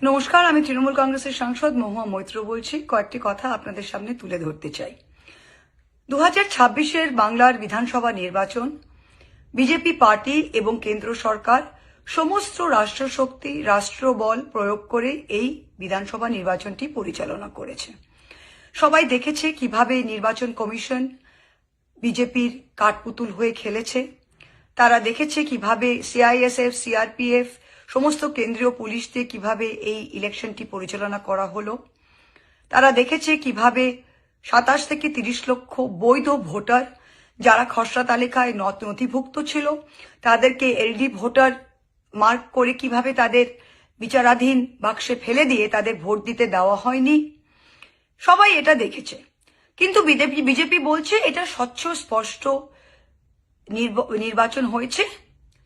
নমস্কার, আমি তৃণমূল কংগ্রেসের সাংসদ মহুয়া মৈত্র বলছি। কয়েকটি কথা আপনাদের সামনে তুলে ধরতে চাই। 2026-এর বাংলার বিধানসভা নির্বাচন বিজেপি পার্টি এবং কেন্দ্র সরকার সমস্ত রাষ্ট্রশক্তি রাষ্ট্রবল প্রয়োগ করে এই বিধানসভা নির্বাচনটি পরিচালনা করেছে। সবাই দেখেছে কিভাবে নির্বাচন কমিশন বিজেপির কাঠপুতুল হয়ে খেলেছে। তারা দেখেছে কিভাবে সিআইএসএফ, সিআরপিএফ, সমস্ত কেন্দ্রীয় পুলিশ দিয়ে কিভাবে এই ইলেকশনটি পরিচালনা করা হলো। তারা দেখেছে কিভাবে 27 থেকে 30 লক্ষ বৈধ ভোটার যারা খসড়া তালিকায় নথিভুক্ত ছিল তাদেরকে এলডি ভোটার মার্ক করে কিভাবে তাদের বিচারাধীন বাক্সে ফেলে দিয়ে তাদের ভোট দিতে দেওয়া হয়নি। সবাই এটা দেখেছে, কিন্তু বিজেপি বলছে এটা স্বচ্ছ স্পষ্ট নির্বাচন হয়েছে।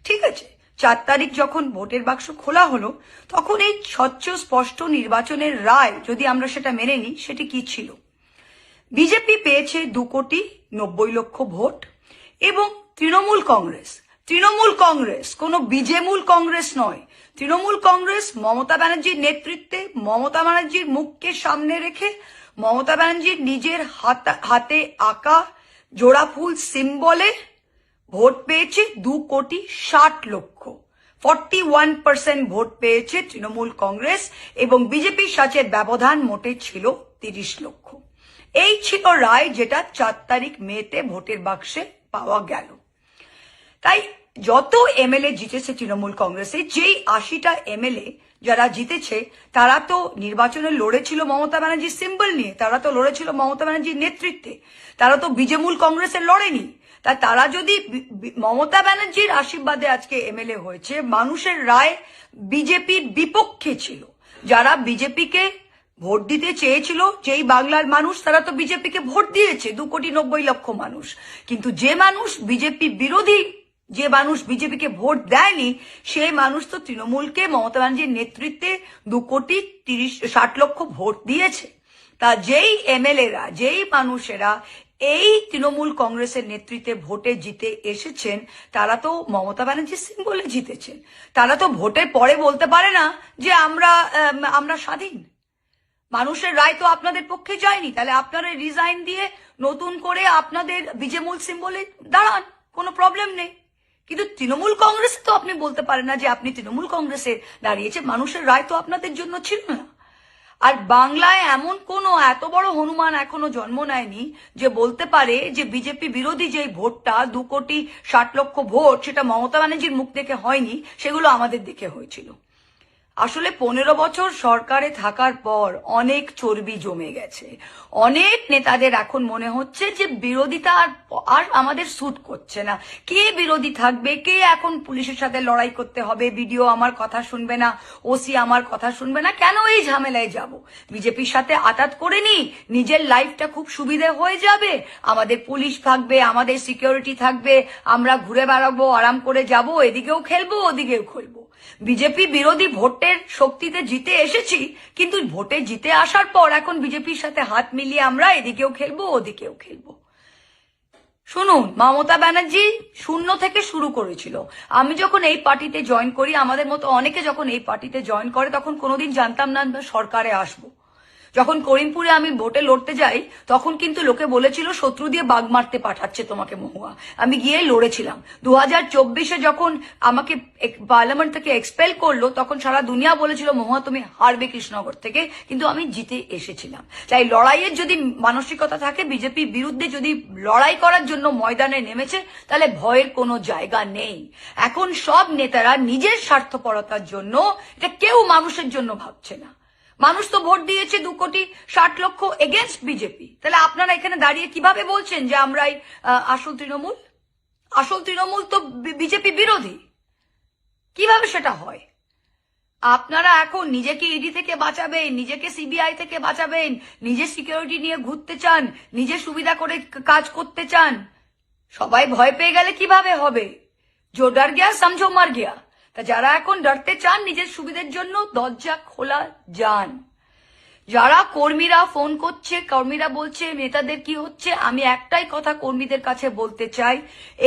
ঠিক আছে, 4 তারিখ যখন ভোটের বাক্স খোলা হলো তখন এই স্বচ্ছ স্পষ্ট নির্বাচনের রায় যদি আমরা সেটা মেনে নিই, সেটি কি ছিল? বিজেপি পেয়েছে 2,90,00,000 ভোট এবং তৃণমূল কংগ্রেস কোনো বিজেমূল কংগ্রেস নয়। তৃণমূল কংগ্রেস মমতা ব্যানার্জির নেতৃত্বে, মমতা ব্যানার্জির মুখকে সামনে রেখে, মমতা ব্যানার্জির নিজের হাতে আঁকা জোড়া ফুল সিম্বলে ভোট পেয়েছে 2,60,00,000। 41% ভোট পেয়েছে তৃণমূল কংগ্রেস এবং বিজেপির সাথে ব্যবধান মোটে ছিল 30 লক্ষ। এই ছিল রায় যেটা 4 তারিখ মেতে ভোটের বাক্সে পাওয়া গেল। তাই যত এমএলএ জিতেছে তৃণমূল কংগ্রেসে, যেই 80টা এমএলএ যারা জিতেছে তারা তো নির্বাচনে লড়েছিল মমতা ব্যানার্জির সিম্বল নিয়ে, তারা তো লড়েছিল মমতা ব্যানার্জির নেতৃত্বে, তারা তো বিজেমূল কংগ্রেসের লড়েনি। তা তারা যদি মমতা ব্যানার্জির আশীর্বাদে আজকে এমএলএ হয়েছে, মানুষের রায় বিজেপির বিপক্ষে ছিল। যারা বিজেপিকে ভোট দিতে চেয়েছিল, যেই বাংলার মানুষ, তারা তো বিজেপিকে ভোট দিয়েছে, 2,90,00,000 মানুষ। কিন্তু যে মানুষ বিজেপি বিরোধী, যে মানুষ বিজেপিকে ভোট দেয়নি, সেই মানুষ তো তৃণমূলকে মমতা ব্যানার্জির নেতৃত্বে 2,60,00,000 ভোট দিয়েছে। তা যেই এমএলএরা, যেই মানুষেরা এই তৃণমূল কংগ্রেসের নেতৃত্বে ভোটে জিতে এসেছেন, তারা তো মমতা ব্যানার্জির সিম্বলে জিতেছেন। তারা তো ভোটের পরে বলতে পারে না যে আমরা স্বাধীন। মানুষের রায় তো আপনাদের পক্ষে যায়নি, তাহলে আপনারা রিজাইন দিয়ে নতুন করে আপনাদের বিজেমূল সিম্বলে দাঁড়ান, কোনো প্রবলেম নেই। কিন্তু তৃণমূল কংগ্রেসে তো আপনি বলতে পারেন না যে আপনি তৃণমূল কংগ্রেসে দাঁড়িয়েছে, মানুষের রায় তো আপনাদের জন্য ছিল না। আর বাংলায় এমন কোনো এত বড় হনুমান এখনো জন্ম নেয়নি যে বলতে পারে যে বিজেপি বিরোধী যে ভোটটা 2,60,00,000 ভোট, সেটা মমতা ব্যানার্জির মুখ দেখে হয়নি, সেগুলো আমাদের দেখে হয়েছিল। আসলে 15 বছর সরকারে থাকার পর অনেক চর্বি জমে গেছে। অনেক নেতাদের এখন মনে হচ্ছে যে বিরোধিতা আর আমাদের স্যুট করছে না। কে বিরোধী থাকবে, কে এখন পুলিশের সাথে লড়াই করতে হবে, বিডিও আমার কথা শুনবে না, ওসি আমার কথা শুনবে না, কেন এই ঝামেলায় যাব? বিজেপির সাথে আতাত করে নি, নিজের লাইফটা খুব সুবিধে হয়ে যাবে। আমাদের পুলিশ থাকবে, আমাদের সিকিউরিটি থাকবে, আমরা ঘুরে বেড়াবো, আরাম করে যাব, এদিকেও খেলবো ওদিকেও খেলবো। বিজেপি বিরোধী ভোটের শক্তিতে জিতে এসেছি, কিন্তু ভোটে জিতে আসার পর এখন বিজেপির সাথে হাত মিলিয়ে আমরা এদিকেও খেলবো ওদিকেও খেলবো। শুনুন, মমতা ব্যানার্জি 0 থেকে শুরু করেছিল। আমি যখন এই পার্টিতে জয়েন করি, আমাদের মতো অনেকে যখন এই পার্টিতে জয়েন করে, তখন কোনোদিন জানতাম না সরকারে আসবো। যখন করিমপুরে আমি ভোটে লড়তে যাই, তখন কিন্তু লোকে বলেছিল শত্রু দিয়ে বাঘ মারতে পাঠাচ্ছে তোমাকে মহুয়া। আমি গিয়ে লড়েছিলাম। 2024-এ যখন আমাকে পার্লামেন্ট থেকে এক্সপেল করলো, তখন সারা দুনিয়া বলেছিল মহুয়া তুমি হারবে কৃষ্ণনগর থেকে, কিন্তু আমি জিতে এসেছিলাম। তাই লড়াইয়ের যদি মানসিকতা থাকে, বিজেপির বিরুদ্ধে যদি লড়াই করার জন্য ময়দানে নেমেছে, তাহলে ভয়ের কোনো জায়গা নেই। এখন সব নেতারা নিজের স্বার্থপরতার জন্য, এটা কেউ মানুষের জন্য ভাবছে না। মানুষ তো ভোট দিয়েছে 2,60,00,000 এগেনস্ট বিজেপি। তাহলে আপনারা এখানে দাঁড়িয়ে কিভাবে বলছেন যে আমরাই আসল তৃণমূল? আসল তৃণমূল তো বিজেপি বিরোধী। কিভাবে সেটা হয়? আপনারা এখন নিজেকে ইডি থেকে বাঁচাবেন, নিজেকে সিবিআই থেকে বাঁচাবেন, নিজের সিকিউরিটি নিয়ে ঘুরতে চান, নিজের সুবিধা করে কাজ করতে চান। সবাই ভয় পেয়ে গেলে কিভাবে হবে? জো ডর গিয়া সমঝো মর গিয়া। তা যারা এখন ডরতে চান নিজের সুবিধার জন্য, দরজা খোলা যান। যারা কর্মীরা ফোন করছে, কর্মীরা বলছে নেতাদের কি হচ্ছে, আমি একটাই কথা কর্মীদের কাছে বলতে চাই,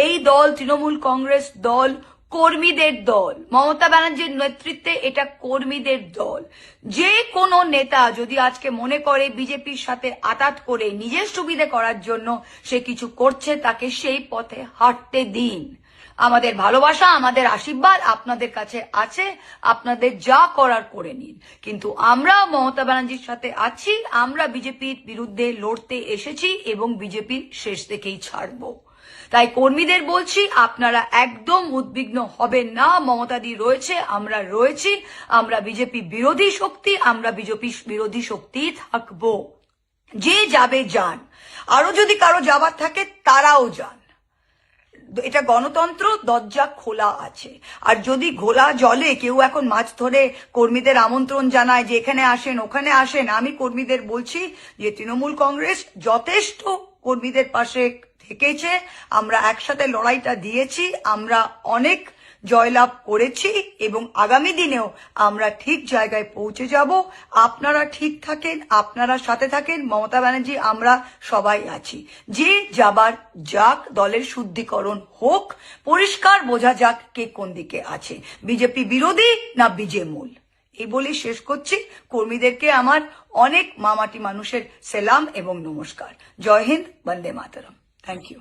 এই দল তৃণমূল কংগ্রেস দল কর্মীদের দল, মমতা ব্যানার্জির নেতৃত্বে এটা কর্মীদের দল। যে কোনো নেতা যদি আজকে মনে করে বিজেপির সাথে আঁতাত করে নিজের সুবিধে করার জন্য সে কিছু করছে, তাকে সেই পথে হাঁটতে দিন। আমাদের ভালোবাসা, আমাদের আশীর্বাদ আপনাদের কাছে আছে, আপনাদের যা করার করে নিন। কিন্তু আমরা মমতা ব্যানার্জির সাথে আছি, আমরা বিজেপির বিরুদ্ধে লড়তে এসেছি এবং বিজেপির শেষ থেকেই ছাড়বো। তাই কর্মীদের বলছি, আপনারা একদম উদ্বিগ্ন হবেন না। মমতাদি রয়েছে, আমরা রয়েছি, আমরা বিজেপি বিরোধী শক্তি, আমরা বিজেপি বিরোধী শক্তি থাকবো। যে যাবে যান, আরো যদি কারো যাবার থাকে তারাও যান। এটা গণতন্ত্র, দরজা খোলা আছে। আর যদি ঘোলা জলে কেউ এখন মাছ ধরে কর্মীদের আমন্ত্রণ জানায় যে এখানে আসেন ওখানে আসেন, আমি কর্মীদের বলছি যে তৃণমূল কংগ্রেস যথেষ্ট কর্মীদের পাশে থেকেছে। আমরা একসাথে লড়াইটা দিয়েছি, আমরা অনেক জয়লাভ করেছি এবং আগামী দিনেও আমরা ঠিক জায়গায় পৌঁছে যাব। আপনারা ঠিক থাকেন, আপনারা সাথে থাকেন। মমতা ব্যানার্জি, আমরা সবাই আছি। যে যাবার যাক, দলের শুদ্ধিকরণ হোক, পরিষ্কার বোঝা যাক কে কোন দিকে আছে, বিজেপি বিরোধী না বিজেমূল। এই বলেই শেষ করছি। কর্মীদেরকে আমার অনেক মামাটি মানুষের সেলাম এবং নমস্কার। জয় হিন্দ, বন্দে মাতরম। Thank you.